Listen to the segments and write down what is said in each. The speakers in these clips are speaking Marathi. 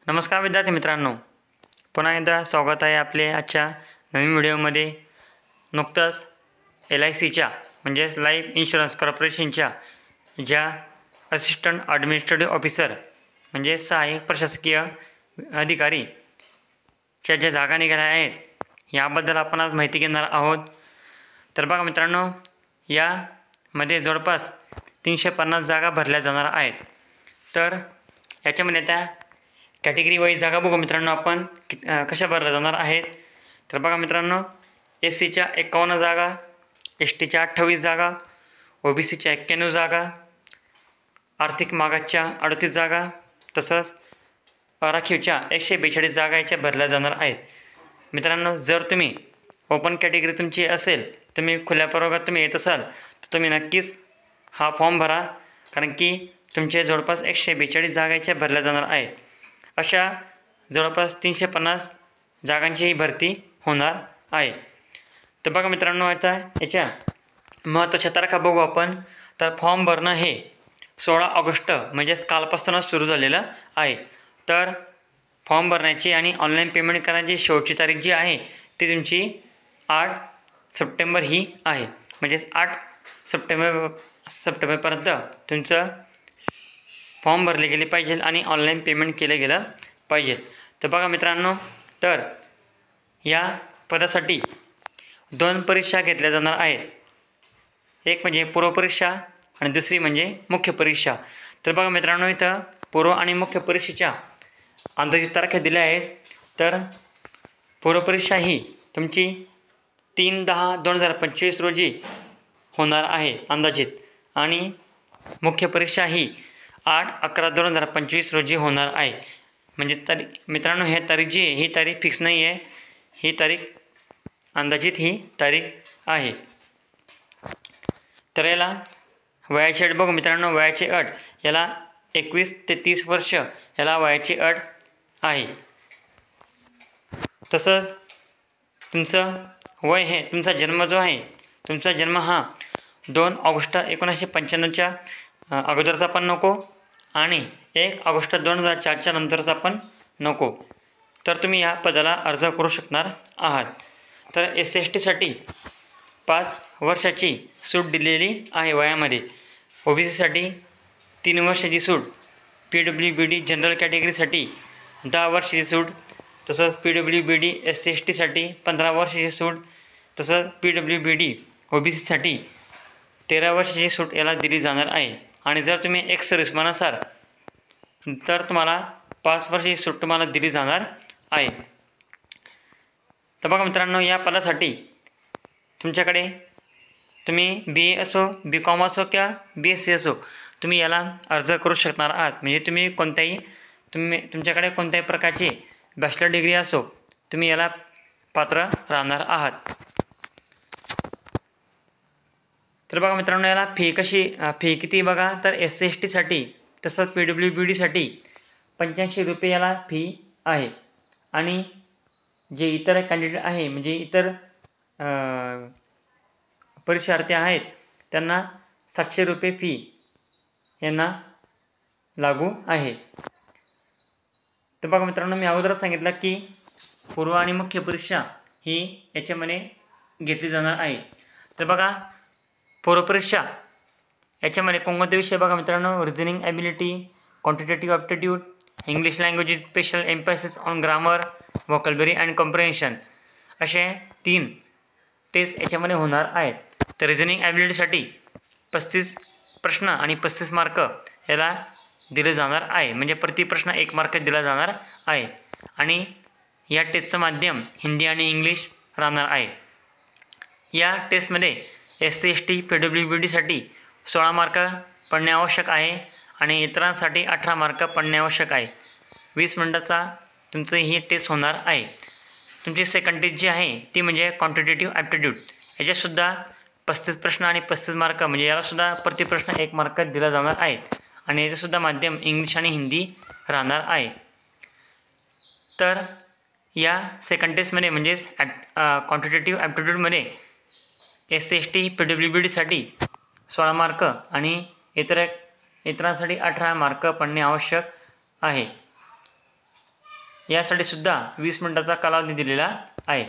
नमस्कार विद्यार्थी मित्रांनो, पुन्हा एकदा स्वागत आहे आपले आजच्या नवीन व्हिडिओमध्ये। नुकताच LICच्या म्हणजेच लाईफ इन्शुरन्स कॉर्पोरेशनच्या ज्या असिस्टंट ॲडमिनिस्ट्रेटिव्ह ऑफिसर म्हणजे सहाय्यक प्रशासकीय अधिकारीच्या ज्या जागा निघाल्या आहेत याबद्दल आपण आज माहिती घेणार आहोत। तर बघा मित्रांनो, यामध्ये जवळपास 350 जागा भरल्या जाणार आहेत। तर याच्यामध्ये आता कॅटेगरी वाईज जागा बघू मित्रांनो आपण कशा भरल्या जाणार आहेत। तर बघा मित्रांनो, SCच्या 51 जागा, STच्या 28 जागा, OBCच्या 91 जागा, आर्थिक मागासच्या 38 जागा, तसंच राखीवच्या 142 जागा याच्या भरल्या जाणार आहेत। मित्रांनो, जर तुम्ही ओपन कॅटेगरी तुमची असेल, तुम्ही खुल्या प्रवर्गात तुम्ही येत असाल तर तुम्ही नक्कीच हा फॉर्म भरा, कारण की तुमचे जवळपास 142 जागा याच्या भरल्या जाणार आहेत। अशा जवळपास 350 जागांची ही भरती होणार आहे। तर बघा मित्रांनो, आता याच्या महत्त्वाच्या तारखा बघू आपण। तर फॉर्म भरणं हे 16 ऑगस्ट म्हणजेच कालपासूनच सुरू झालेलं आहे। तर फॉर्म भरण्याची आणि ऑनलाईन पेमेंट करण्याची शेवटची तारीख जी आहे ती तुमची 8 सप्टेंबर ही आहे। म्हणजेच 8 सप्टेंबरपर्यंत तुमचं फॉर्म भरले गेले पाहिजे आणि ऑनलाईन पेमेंट केलं गेलं पाहिजे। तर बघा मित्रांनो, तर या पदासाठी 2 परीक्षा घेतल्या जाणार आहेत। एक म्हणजे पूर्वपरीक्षा आणि दुसरी म्हणजे मुख्य परीक्षा। तर बघा मित्रांनो, इथं पूर्व आणि मुख्य परीक्षेच्या अंदाजित तारखा दिल्या आहेत। तर पूर्वपरीक्षा ही तुमची 3/10/2025 रोजी होणार आहे अंदाजित, आणि मुख्य परीक्षा ही 8/11/2025 रोजी होणार आहे। म्हणजे तारीख मित्रांनो, ही तारीख जी आहे ही तारीख फिक्स नाही आहे, ही तारीख अंदाजित ही तारीख आहे। तर याला वयाची अट बघू मित्रांनो, वयाची अट याला 21 ते 30 वर्ष याला वयाची अट आहे। तसंच तुमचं वय हे तुमचा जन्म जो आहे, तुमचा जन्म हा 2 ऑगस्ट 1995च्या अगोदरचा पण नको आणि 1 ऑगस्ट 2004च्या नंतरचा पण नको। तर तुम्ही या पदाला अर्ज करू शकणार आहात। तर SC/STसाठी 5 वर्षाची सूट दिलेली आहे वयामध्ये। OBCसाठी 3 वर्षाची सूट, PWBD जनरल कॅटेगरीसाठी 10 वर्षाची सूट, तसंच PWBD SC/STसाठी 15 वर्षाची सूट, तसंच PWBD OBCसाठी 13 वर्षाची सूट याला दिली जाणार आहे। आणि जर तुम्ही एक्स सर्व्हिसमॅन असाल तर तुम्हाला 5 वर्षाची सूट तुम्हाला दिली जाणार आहे। तर बघा मित्रांनो, या पदासाठी तुमच्याकडे तुम्ही BA असो, BCom असो किंवा BSc असो, तुम्ही याला अर्ज करू शकणार आहात। म्हणजे तुमच्याकडे कोणत्याही प्रकारची बॅचलर डिग्री असो, तुम्ही याला पात्र राहणार आहात। तर बघा मित्रांनो, याला फी किती बघा, तर SC/STसाठी तसंच PWBDसाठी 85 रुपये याला फी आहे। आणि जे इतर कॅन्डिडेट आहे म्हणजे इतर परीक्षार्थी आहेत त्यांना 700 रुपये फी यांना लागू आहे। तर बघा मित्रांनो, मी अगोदरच सांगितलं की पूर्व आणि मुख्य परीक्षा ही याच्यामध्ये घेतली जाणार आहे। तर बघा, पूर्वपरीक्षा याच्यामध्ये कोणते विषय बघा मित्रांनो, reasoning ability, quantitative aptitude, English language with special emphasis on grammar, vocabulary and comprehension असे 3 टेस्ट याच्यामध्ये होणार आहेत। तर रिझनिंग ॲबिलिटीसाठी 35 प्रश्न आणि 35 मार्क याला दिले जाणार आहे। म्हणजे प्रति प्रश्न 1 मार्क दिला जाणार आहे। आणि या टेस्टचं माध्यम हिंदी आणि इंग्लिश राहणार आहे। या टेस्टमध्ये SC/ST PWBDसाठी 16 मार्क पडणे आवश्यक आहे आणि इतरांसाठी 18 मार्क पडणे आवश्यक आहे। 20 मिनिटाचा तुमचं ही टेस्ट होणार आहे। तुमची सेकंड टेस्ट जी आहे ती म्हणजे क्वांटिटेटिव्ह ॲप्टिट्यूड, याच्यातसुद्धा 35 प्रश्न आणि 35 मार्क, म्हणजे यालासुद्धा प्रति प्रश्न 1 मार्क दिला जाणार आहे। आणि याच्यासुद्धा माध्यम इंग्लिश आणि हिंदी राहणार आहे। तर या सेकंड टेस्टमध्ये म्हणजेच क्वांटिटेटिव्ह ॲप्टिट्यूडमध्ये SC/ST PWBDसाठी 16 मार्क आणि इतरांसाठी 18 मार्क पडणे आवश्यक आहे। यासाठी सुद्धा 20 मिनिटाचा कालावधी दिलेला आहे.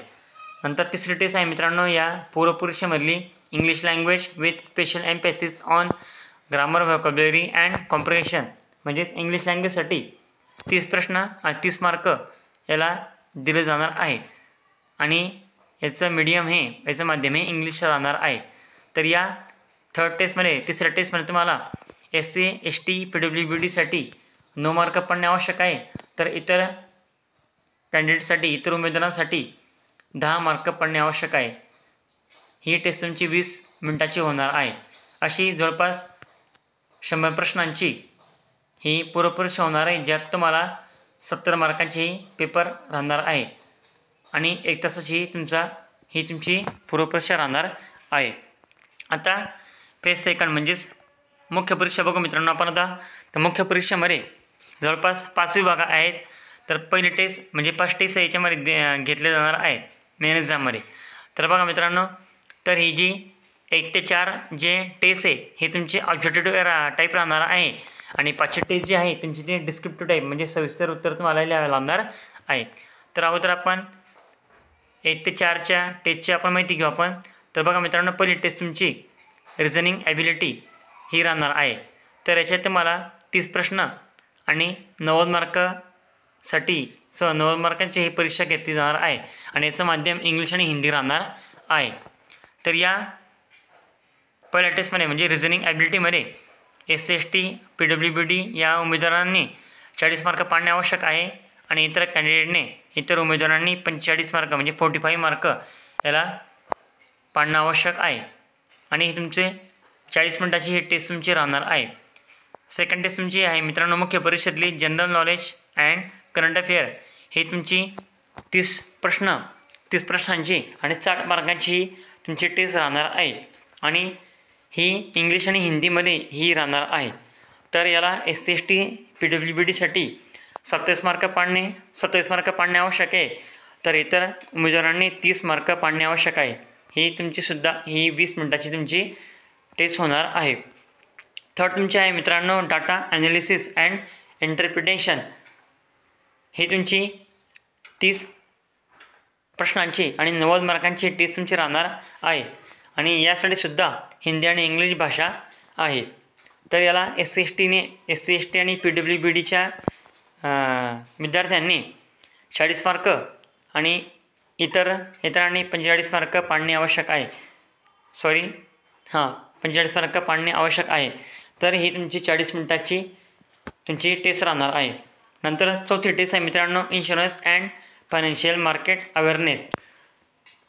नंतर तिसरी टेस्ट आहे मित्रांनो या पूर्व परीक्षेमधली English language with special emphasis on grammar vocabulary and comprehension, म्हणजेच इंग्लिश लँग्वेजसाठी 30 प्रश्न आणि 30 मार्क याला दिले जाणार आहे आणि याचं मीडियम हे याचं माध्यम हे इंग्लिश राहणार आहे. तर या थर्ड टेस्टमध्ये तिसऱ्या टेस्टमध्ये तुम्हाला SC ST PWBDसाठी 9 मार्क पडणे आवश्यक आहे. तर इतर कॅन्डिडेटसाठी इतर उमेदवारांसाठी 10 मार्क पडणे आवश्यक आहे. ही टेस्ट तुमची 20 मिनिटाची होणार आहे. अशी जवळपास 100 प्रश्नांची ही पूर्वपरीक्षा होणार आहे, ज्यात तुम्हाला 70 मार्कांची पेपर राहणार आहे आणि 1 तासाची तुमची पूर्वपरीक्षा राहणार आहे. आता फेज सेकंड म्हणजेच मुख्य परीक्षा बघू मित्रांनो आपण आता. तर मुख्य परीक्षेमध्ये जवळपास 5 विभाग आहेत. तर पहिली टेस्ट म्हणजे 5 टेस्ट याच्यामध्ये घेतले जाणार आहेत मेन एक्झाममध्ये. तर बघा मित्रांनो, तर ही जी 1 ते 4 जे टेस्ट आहे हे तुमचे ऑब्जेक्टिव्ह टाईप राहणार आहे आणि 5वी टेस्ट जी आहे तुमची ती डिस्क्रिप्टिव्ह टाईप म्हणजे सविस्तर उत्तर तुम्हाला लिहावे लागणार आहे. तर अगोदर आपण 1 ते 4च्या टेस्टची आपण माहिती घेऊ आपण. तर बघा मित्रांनो, पहिली टेस्ट तुमची रिझनिंग ॲबिलिटी ही राहणार आहे. तर याच्यात तुम्हाला 30 प्रश्न आणि 90 मार्कासाठी 90 मार्कांची ही परीक्षा घेतली जाणार आहे आणि याचं माध्यम इंग्लिश आणि हिंदी राहणार आहे. तर या पहिल्या टेस्टमध्ये म्हणजे रिझनिंग ॲबिलिटीमध्ये SC ST PWBD या उमेदवारांनी 40 मार्क पाडणे आवश्यक आहे आणि इतर उमेदवारांनी 45 मार्क म्हणजे 45 मार्क याला पाडणं आवश्यक आहे आणि हे तुमचे 40 मिनिटाची ही टेस्ट तुमची राहणार आहे. सेकंड टेस्ट तुमची आहे मित्रांनो मुख्य परीक्षेतली general knowledge and current affair. हे तुमची 30 प्रश्नांची आणि 60 मार्कांची तुमची टेस्ट राहणार आहे आणि ही इंग्लिश आणि हिंदीमध्ये ही राहणार आहे. तर याला SC ST PWBDसाठी 27 मार्क पाडणे आवश्यक आहे. तर इतर उमेदवारांनी 30 मार्क पाडणे आवश्यक आहे. ही तुमची सुद्धा ही 20 मिनिटाची तुमची टेस्ट होणार आहे. थर्ड तुमची आहे मित्रांनो डाटा ॲनालिसिस अँड इंटरप्रिटेशन. ही तुमची 30 प्रश्नांची आणि 90 मार्कांची टेस्ट तुमची राहणार आहे आणि यासाठी सुद्धा हिंदी आणि इंग्लिश भाषा आहे. तर याला SC ST आणि PWBDच्या विद्यार्थ्यांनी 40 मार्क आणि इतरांनी 45 मार्क पाडणे आवश्यक आहे. 45 मार्क पाडणे आवश्यक आहे. तर ही तुमची 40 मिनिटाची तुमची टेस्ट राहणार आहे. नंतर चौथी टेस्ट आहे मित्रांनो insurance and financial market awareness.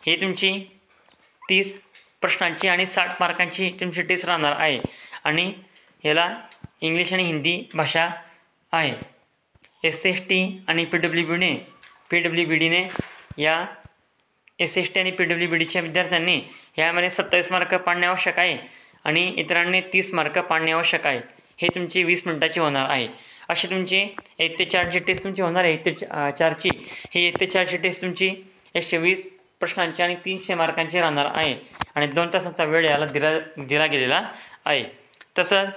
ही तुमची 30 प्रश्नांची आणि 60 मार्कांची तुमची टेस्ट राहणार आहे आणि याला इंग्लिश आणि हिंदी भाषा आहे. SC ST आणि PWBDने या SC ST आणि PWBDच्या विद्यार्थ्यांनी यामध्ये 27 मार्क पाडणे आवश्यक आहे आणि इतरांनी 30 मार्क पाडणे आवश्यक आहे. हे तुमची 20 मिनिटाची होणार आहे. अशी तुमची 1 ते 4ची टेस्ट तुमची होणार आहे. 1 ते 4ची ही 1 ते 4ची टेस्ट तुमची 120 प्रश्नांची आणि 300 मार्कांची राहणार आहे आणि 2 तासाचा वेळ याला दिला गेलेला आहे. तसंच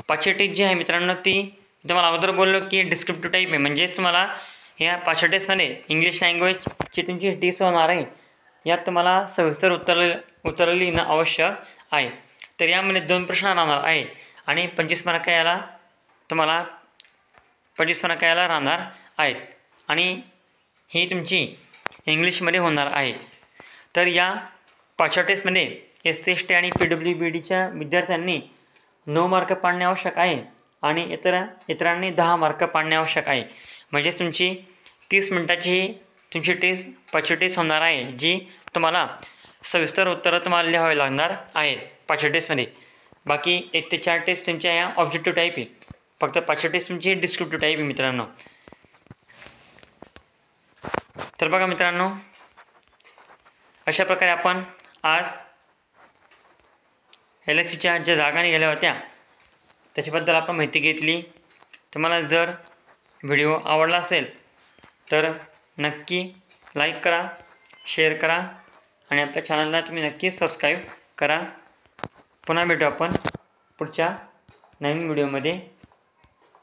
5वी टेस्ट जी आहे मित्रांनो ती तुम्हाला अगोदर बोललो की डिस्क्रिप्टिव्ह टाईप आहे. म्हणजेच तुम्हाला या 5व्या टेस्टमध्ये इंग्लिश लँग्वेजची तुमची टेस्ट होणार आहे. यात तुम्हाला सविस्तर उत्तर लिहिणं आवश्यक आहे. तर यामध्ये 2 प्रश्न राहणार आहे आणि 25 मार्क याला राहणार आहेत आणि ही तुमची इंग्लिशमध्ये होणार आहे. तर या 5व्या टेस्टमध्ये SC ST आणि PWBDच्या विद्यार्थ्यांनी 9 मार्क पाडणे आवश्यक आहे आणि इतरांनी 10 मार्क पाडणे आवश्यक आहे. म्हणजे तुमची 30 मिनिटाची तुमची टेस्ट 5वी टेस्ट होणार आहे, जी तुम्हाला सविस्तर उत्तरं तुम्हाला लिहावी लागणार आहेत 5व्या टेस्टमध्ये. बाकी 1 ते 4 टेस्ट तुमच्या या ऑब्जेक्टिव्ह टाईप आहे. फक्त 5वी टेस्ट तुमची डिस्क्रिप्टिव्ह टाईप आहे मित्रांनो. तर बघा मित्रांनो, अशा प्रकारे आपण आज LICच्या ज्या जागा निघाल्या होत्या त्याच्याबद्दल आपण माहिती घेतली. तुम्हाला जर व्हिडिओ आवडला असेल तर नक्की लाईक करा, शेअर करा आणि आपल्या चॅनलला तुम्ही नक्की सबस्क्राईब करा. पुन्हा भेटू आपण पुढच्या नवीन व्हिडिओमध्ये.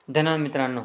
धन्यवाद मित्रांनो.